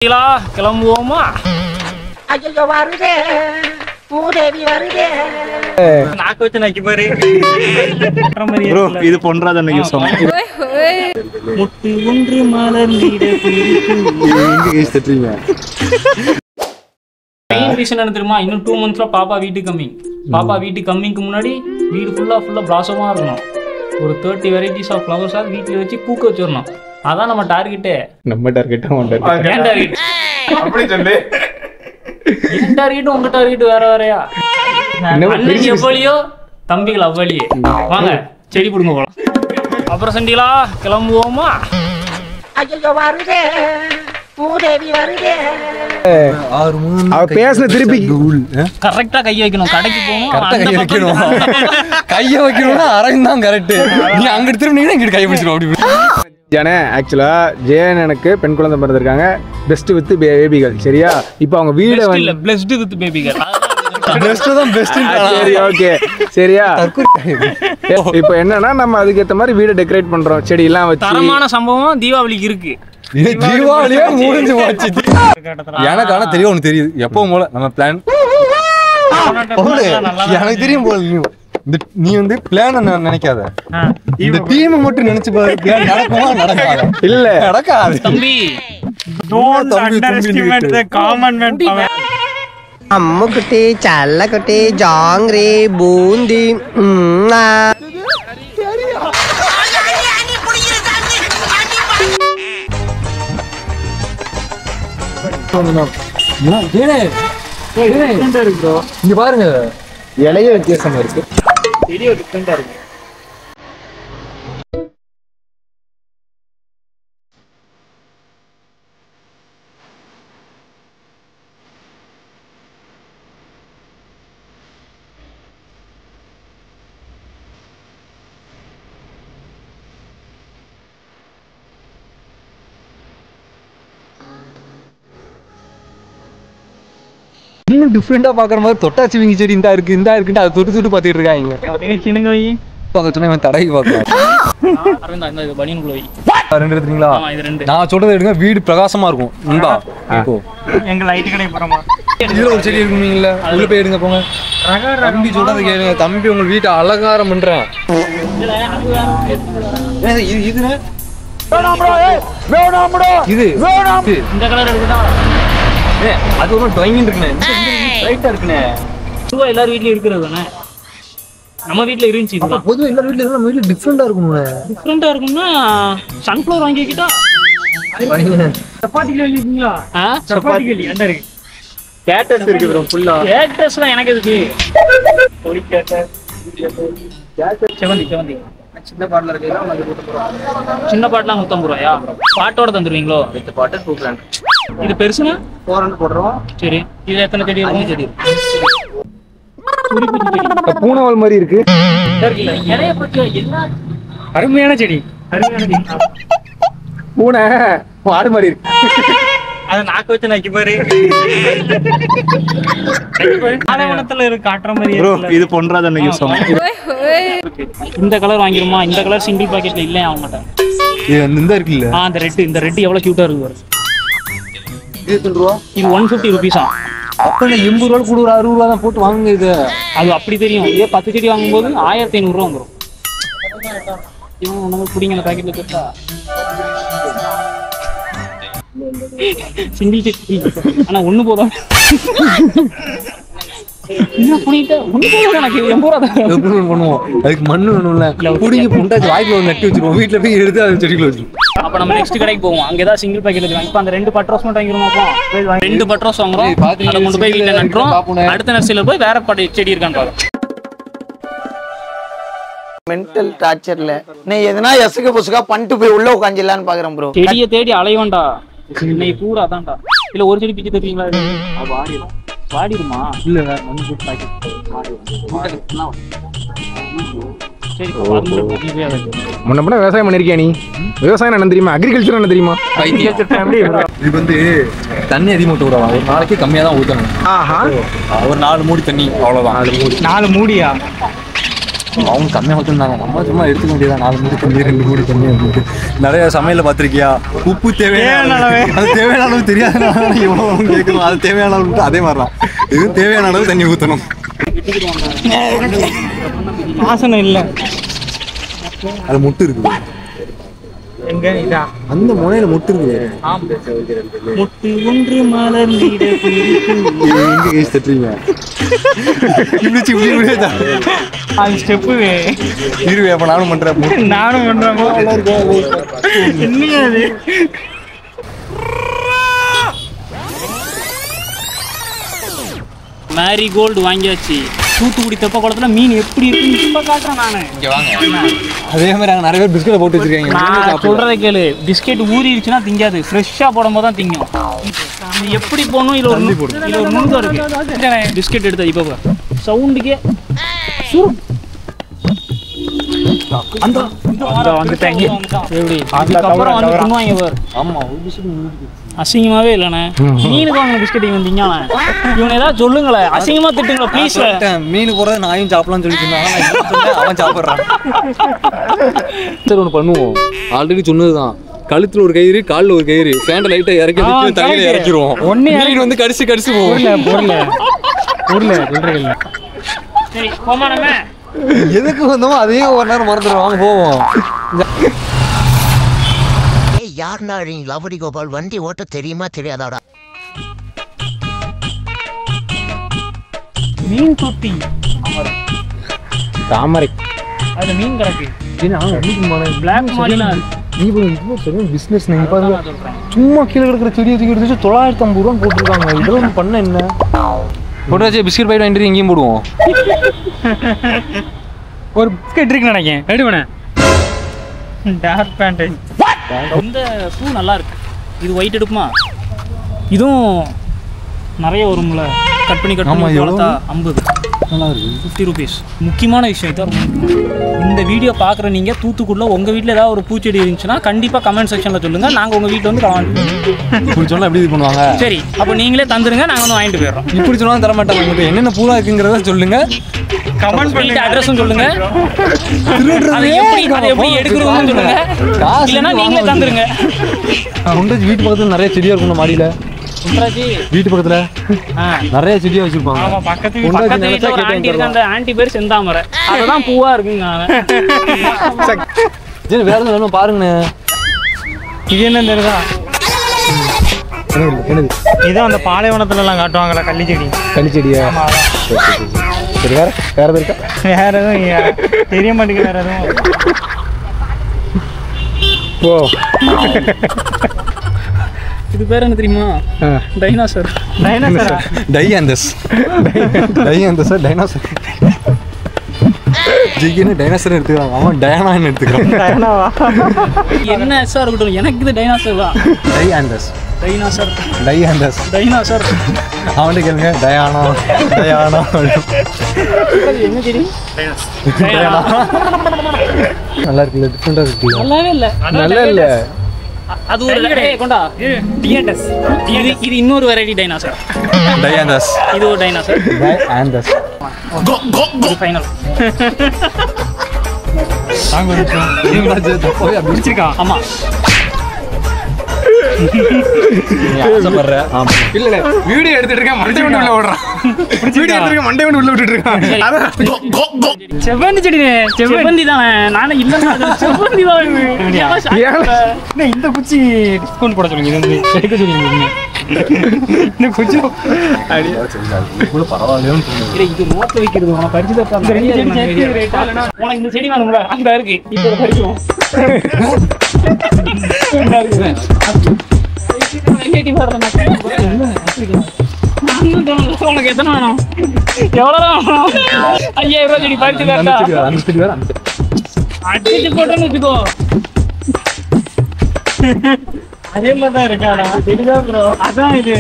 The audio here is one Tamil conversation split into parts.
கிளம்புவோமா? ஐயோ வருதே பூதேவி வருதே. நாக்கு வச்சு நக்கி பாரு. ப்ரோ இது பொன்ராஜ் அன்னைக்கு சொன்னேன். முட்டு ஒன்று மலர்ந்திட எங்க கேஸ் தட்டுறீங்க? மெயின் ரீசன் என்ன தெரியுமா? இன்னும் 2 monthsல பாப்பா வீட்டுக்கு கம்மிங். பாப்பா வீட்டுக்கு கம்மிங்க்கு முன்னாடி வீடு ஃபுல்லா பிளாசமா இருக்கணும். ஒரு 30 வெரைட்டிஸ் ஆஃப் ஃப்ளவர்ஸா வீட்டுல வச்சு பூக்க வச்சிடணும். அதான் நம்ம டார்கெட்டே. நம்ம டார்கெட்டா உங்க டார்கெட் அப்படி சொல்லு. என் டார்கெட் உங்க டார்கெட் வேற வேறயா? அன்னைக்கு எவ்வளியோ தம்பிகள் அவ்வளியே. வாங்க செடி பிடுங்க போலாம். அப்புறம் சண்டிகளா கிளம்புவோமா? ஐயோ வருதே பூதேவி வருதே. அவ பேசுன திருப்பி கரெக்டா கை வைக்கணும். கடைக்கு போகணும். கைய வைக்கணும்னா அரவிந்தான் கரெக்ட். நீ அங்க திரும்பினீங்கன்னா இங்க கை பிடிச்சிரும். அப்படி ஜானே ஆக்சுவலா ஜெயன் எனக்கு பெண் குழந்தை பிறந்திருக்காங்க. பெஸ்ட் வித் பேபிகள். சரியா? இப்போ அவங்க வீட இல்ல பிளஸ்ட் வித் பேபிகள். பெஸ்ட் தான் பெஸ்ட். சரி ஓகே சரியா? இப்போ என்னன்னா நம்ம அதுக்கு ஏத்த மாதிரி வீட டெக்கரேட் பண்றோம். செடி எல்லாம் வச்சு தரமான சம்பவம் தீபாவளிக்கு இருக்கு. தீபாவளியே முடிஞ்சு போச்சு. எனக்கு ஆனா தெரியும், ஒண்ணு தெரியுது. எப்பவும் போல நம்ம பிளான் எனக்கு தெரியும் போல. நீ வந்து பிளான் நினைக்காத, இந்த டீம் மட்டும் நினைச்சு பாரு. பிளான் நடக்குமா? நடக்காது. இல்ல நடக்காது தம்பி. Don't underestimate the common man power. அம்முக்குட்டி சல்லக்குட்டி ஜாங்கிரி பூந்தி. இங்க பாருங்க, இலைய வித்தியாசமா இருக்கு. வீடியோ டிஃபரெண்டா இருக்கு. இன்னும் டிஃப்ரெண்டா பாக்குற மாதிரி தொட்டாச்சி விங்கி செடி இந்த இருக்கு இந்த இருக்குன்னு அதை தொட்டு தொட்டு பாத்துட்டு இருக்காங்க. சின்னங்க வை பார்க்க சொன்னா இவன் தடவி பார்க்கலாம். அரவிந்தா இந்த இது பனியன் குள்ள வை. 2 எடுத்துறீங்களா? ஆமா இது 2. நான் சொல்றது எடுங்க, வீடு பிரகாசமா இருக்கும். இந்தா இப்போ எங்க லைட் கடை போறோமா? இதுல ஒரு செடி இருக்குங்களா? உள்ள போய் எடுங்க போங்க. தம்பி சொல்றது கேளுங்க. தம்பி உங்க வீட்டை அலங்காரம் பண்றேன். இது இந்த கலர் எடுக்குதா? அது ஒரு ட்ராயிங் இருக்குனே, ரைட்டா இருக்குனே. பொதுவா எல்லார் வீட்லயும் இருக்கிறது தானே. நம்ம வீட்ல இருந்துச்சு. இதுதான் பொதுவா எல்லா வீட்ல இருந்தா நம்ம வீட்ல டிஃபரெண்டா இருக்கும்ல. டிஃபரெண்டா இருக்கும்னா சன்ஃப்ளவர் வாங்கி வைக்கிட்டா. சப்பாத்தி கேலி இருக்கீங்களா? சப்பாத்தி கேலி என்ன இருக்கு? கேட்டஸ் இருக்கு ப்ரோ ஃபுல்லா. கேட்டஸ்லாம் எனக்கு எதுக்கு? ஒரு கேட்டஸ் செவந்தி சின்ன பாட்டில் இருக்குன்னா உங்களுக்கு 100 ரூபாய். சின்ன பாட்டிலாம் 150 ரூபாயா? பாட்டோட தந்துருவீங்களோ? வித் பாட்டு 200. இது பெருசுனா 400 போடுறோம். சரி, இது எத்தனை செடி இருக்கு? 5 செடி இருக்கு. பூனவால் மாதிரி இருக்கு. இருக்குல்ல நிறைய பச்சை எல்லா அருமையான செடி. அருமையான செடி. பூனை ஆடு மாதிரி இருக்கு. அத நாக்கு வச்சு நக்கி பாரு. ஆலவனத்துல இருக்கு காட்டுற மாதிரி ப்ரோ இருக்குல்ல. இது பொன்ராஜ் அன்னைக்கு சொன்னேன். இந்த கலர் வாங்கிருமா? இந்த கலர் சிங்கிள் பாக்கெட்ல இல்ல அவங்கட்ட. இது இந்த இருக்குல்ல. அந்த ரெட், இந்த ரெட் எவ்வளவு கியூட்டா இருக்கு பாரு. இது எத்தனை ரூபா? இது 150 ரூபீஸா? அப்ப 80 ரூபா கூட ஒரு 60 ரூபா தான் போட்டு வாங்குங்க. இது அது அப்படி தெரியும். இதே 10 செடி வாங்கும்போது 1500 ரூபா வந்துரும். இவன் நம்ம புடிங்க பாக்கெட்ல போட்டா சிங்கிள் செடி. ஆனா ஒண்ணு போதும். என்ன புடிட்ட ஒண்ணு போதும். எனக்கு 80 ரூபா தான். எப்படி பண்ணுவோம்? அதுக்கு மண்ணு வேணும்ல. புடிங்க புண்டாச்சு வாய்க்குள்ள ஒரு நட்டி வச்சிருவோம். வீட்டுல போய் எடுத்து அது செடிக்குள்ள வச்சிருவோம். அப்ப நம்ம நெக்ஸ்ட் கடைக்கு போவோம். அங்க ஏதாவது சிங்கிள் பாக்கெட் இருக்கு. இப்ப அந்த 2 பட்ரோஸ் மட்டும் வாங்கிருவோம். 2 பட்ரோஸ் வாங்குறோம். அதை கொண்டு போய் வீட்டுல நட்டுறோம். அடுத்த நர்சரியில போய் வேற செடி இருக்கான்னு பாருங்க. மென்டல் டார்ச்சர்ல நீ எதனா எசுக்கு புசுக்கா பண்ணிட்டு போய் உள்ள உட்காந்துலான்னு பாக்குறேன் ப்ரோ. செடியை தேடி அலைவண்டா. இன்னைக்கு பூரா அதான்டா. இல்ல ஒரு செடி பிச்சு தருவீங்களா? வாடிடும். வாடிடுமா? இல்ல மண்ணு போட்டு பாக்கெட் சரி. முன்ன பின்ன விவசாயம் பண்ணிருக்கியா நீ? விவசாயம் என்ன தெரியுமா? அக்ரிகல்ச்சர் என்ன தெரியுமா? இது வந்து தண்ணி அதிகமாக ஊற்றக்கூடாது. ஒரு நாளைக்கு கம்மியாக தான் ஊற்றணும். ஒரு 4 மூடி தண்ணி அவ்வளோதான். 4 மூடியா? அவங்க கம்மியாக ஊற்றுனாங்க, நம்ம சும்மா எடுத்துக்க வேண்டியதான். 4 மூடி தண்ணி 2 மூடி தண்ணி அப்படின்ட்டு. நிறைய சமையலில் பார்த்துருக்கியா, உப்பு தேவையான அளவு, அது தேவையான அளவு தெரியாதனால எவ்வளோ கேட்கணும், அது தேவையான அளவு. அதே மாதிரி தான் இது தேவையான அளவு தண்ணி ஊற்றணும். வாசனை இல்லை, அது முட்டு இருக்குது. எங்க இதா அந்த முனையில முட்டு இருக்குது. முட்டு ஒன்று மலர்ந்திட எங்க கேஸ் தட்டுறீங்க? இப்படி அது ஸ்டெப்பு இருவே. அப்ப நானும் பண்றேன், நானும் பண்றேன். என்னையா அது? மேரிகோல்டு வாங்கியாச்சு. தூத்துக்குடி தெப்ப குளத்துல மீன் எப்படி இருக்குன்னு இப்ப காட்டுறேன் நானு. இங்க வாங்க. அதே மாதிரி அங்க நிறைய பேர் பிஸ்கெட் போட்டு வச்சிருக்காங்க. நான் சொல்றதை கேளு, பிஸ்கெட் ஊறிடுச்சுன்னா திங்காது, ஃப்ரெஷ்ஷா போடும் போது தான் திங்கும். இது எப்படி போடணும், இதுல ஒரு நுணுக்கம் இருக்கு. பிஸ்கெட் எடுத்தது இப்போ சவுண்டுக்கே அந்த வந்துட்டாங்க. அதுக்கப்புறம் வந்து தின்னுவாங்க பாரு. ஆமா, அசிங்கமாவே இல்லைண்ணே. மீனுக்கு வாங்கின பிஸ்கெட் இவன் திங்கானே. இவன் ஏதாவது சொல்லுங்களேன், அசிங்கமா திட்டுங்களா ப்ளீஸ். மீன் போறது நாயும் சாப்பிடலாம்னு சொல்லி சொன்னாங்க, அவன் சாப்பிட்றான். சரி ஒன்று பண்ணுவோம், ஆல்ரெடி சொன்னதுதான். கழுத்துல ஒரு கயிறு, காலில் ஒரு கயிறு, ஃபேண்ட லைட்டா இறக்கி தண்ணியில இறக்கிடுவோம். மீன் வந்து கடிச்சு போவோம். சரி போமா, நம்ம எதுக்கு வந்தோமோ அதையும் ஒரு நேரம் மறந்துடுவோம். வாங்க போவோம். யாருன்னா லவடி கோபால், வண்டி ஓட்ட தெரியுமா தெரியாதாடா? மீன் தொட்டி தாமரை அதுல மீன் கிடக்கு. பிளாக் மாரிலாம் பிசினஸ். நீங்க பாருங்க, சும்மா கீழே கிடக்கிற செடியை தூக்கி எடுத்து 950 ரூபா போட்டுருக்காங்க. இதெல்லாம் பண்ண என்ன போட்டு வச்சு பிஸ்கெட் பாக்கெட் வாங்கிட்டு இங்கேயும் போடுவோம். ஒரு பிஸ்கெட் இருக்குன்னு நினைக்கிறேன். எடுவேண்ணே. Dark pant. இந்த பூ நல்லா இருக்கு. இது ஒயிட் எடுக்குமா? இதுவும் நிறைய வரும்ல, கட் பண்ணி வளர்த்தா 50. நல்லா இருக்கு. 50 rupees. முக்கியமான விஷயம் இதான். இந்த வீடியோ பார்க்குற நீங்கள் தூத்துக்குடியில் உங்கள் வீட்டில் ஏதாவது ஒரு பூச்செடி இருந்துச்சுன்னா கண்டிப்பாக கமெண்ட் செக்ஷனில் சொல்லுங்கள். நாங்கள் உங்கள் வீட்டில் வந்து கமெண்ட் இப்படி சொன்னால் எப்படி இது பண்ணுவாங்க? சரி, அப்போ நீங்களே தந்துருங்க, நாங்கள் வந்து வாங்கிட்டு போயிடுறோம். இப்படி சொன்னாலும் தர மாட்டாங்க. உங்களுக்கு என்னென்ன பூரா இருக்குங்கிறத சொல்லுங்க, கமெண்ட் பண்ணிட்டு அட்ரஸும் சொல்லுங்க. அதை எப்படி எடுக்கிறோம்னு சொல்லுங்க, இல்லைன்னா நீங்களே தந்துருங்க. வீட்டு பக்கத்தில் நிறைய செடியாக இருக்கும். மாடியில் வீட்டு பக்கத்துல நிறைய செடியா வச்சிருப்பாங்க. ஆமா, பக்கத்து வீட்டுல ஒரு ஆண்டி இருக்கு. அந்த ஆண்டி பேர் செந்தாமரை. அதுதான் பூவா இருக்குங்க. வேற எதுவும் பாருங்க. இது என்ன தெரியுதா? இதான் அந்த பாலைவனத்துல எல்லாம் காட்டுவாங்கல்ல, கள்ளிச்செடி. கள்ளிச்செடியா? சரி, வேற எதுவும் இருக்கா? வேற எதுவும் தெரிய மாட்டேங்குது. வேற எதுவும் ஓ, இது பேர் என்ன தெரியுமா? டைனோசர். டையாந்தஸ். டைனோசர். ஜிகின்னு டைனோசர் எடுத்துக்கிறாங்க, அவன் டயானான்னு எடுத்துக்கிறான். என்ன சார் இருக்கட்டும், எனக்கு இது டைனோசர் தான். டைனோசர். அவன்கிட்ட கேளுங்க, டயானா. என்ன தெரியும்? நல்லா இருக்குல்ல, டிஃப்ரெண்டா இருக்கு. நல்லாவே இல்லை. நல்லா இல்ல. அது ஒரு கொண்டா. இது இன்னொரு வெரைட்டி டைனோசர். டயாந்தஸ். இது ஒரு டைனோசர். டயாந்தஸ். இது ஃபைனல். முடிச்சிருக்கான். ஆமா, இல்ல வீடியோ எடுத்துட்டு இருக்கேன், மண்டை வண்டி உள்ள ஓடுறான். வீடியோ எடுத்துட்டு மண்டை வண்டி உள்ள விட்டுட்டு இருக்கான். செவ்வந்தி செடி. செவ்வந்தி தானே. நானும் இல்ல, செவ்வந்தி தான். இந்த குச்சி டிஸ்கவுண்ட் போட சொல்லுங்க. இது வந்து எடுக்க சொல்லுங்க. இந்த குச்சி பரவாயில்ல. இது ரோட்ல வைக்கிறது உனக்கு பறிச்சு தரேன். உனக்கு இந்த செடி வேணும்ல, அந்த இருக்கு. இப்போ பறிக்கிறோம். உனக்கு எத்தனை வேணும்? எவ்வளவு வேணும்? 5000 ரூபாய் செடி பறிச்சு தரேன். அடிச்சு போட்டோன்னு வச்சுக்கோ. அதே மாதிரி தான் இருக்காடா. சரிதான் ப்ரோ, அதான் இது.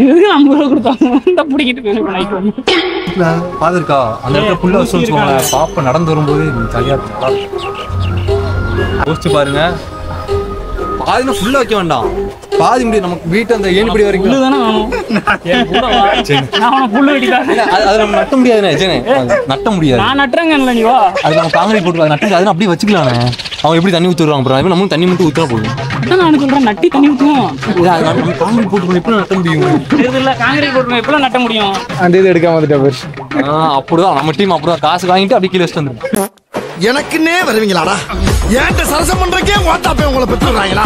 இதுக்கு 50 ரூபா கொடுத்தாங்க. இந்த பிடிக்கிட்டு போயிருக்கோம். பாத்துருக்கா அந்த இடத்துல புள்ள வச்சுக்கோங்க. பாப்பா நடந்து வரும்போது ஜாலியா யோசிச்சு பாருங்க. பாதி ஃபுல்லா வைக்க வேண்டாம், பாதி முடி நமக்கு வீட்டு அந்த ஏணிப்படி வரைக்கும் புல்லு தானே வேணும். என் கூட வா. நான் உனக்கு புல்லு வெட்டிக்காரன். அது நம்ம நட்ட முடியாதுண்ணே. சரி நட்ட முடியாது. நான் நட்டுறேங்க நீ வா. அது நம்ம காங்கிரீட் போட்டு நட்ட முடியாது. அப்படியே வச்சுக்கலாண்ணே. அவங்க எப்படி தண்ணி ஊற்றுவாங்க அப்புறம் நம்மளும் தண்ணி மட்டும் ஊற்றினா போதும். அதான் நான் சொல்றேன், நட்டி தண்ணி ஊற்றுவோம். நம்ம காங்கிரீட் போட்டு எப்படி நட்ட முடியும்? இல்ல காங்கிரீட் போட்டு எப்பெல்லாம் நட்ட முடியும்? அந்த இது எடுக்காம வந்துட்டா பேர். அப்படிதான் நம்ம டீம் அப்படிதான் காசு வாங்கிட்டு அப்படியே கீழே வச்சுட்டு வந்துடும். எனக்குன்னே வருவீங்களாடா? ஏன்ட்ட சரசம் பண்றக்கே ஓட்டாப்பே உங்களை பெற்றுறாங்களா?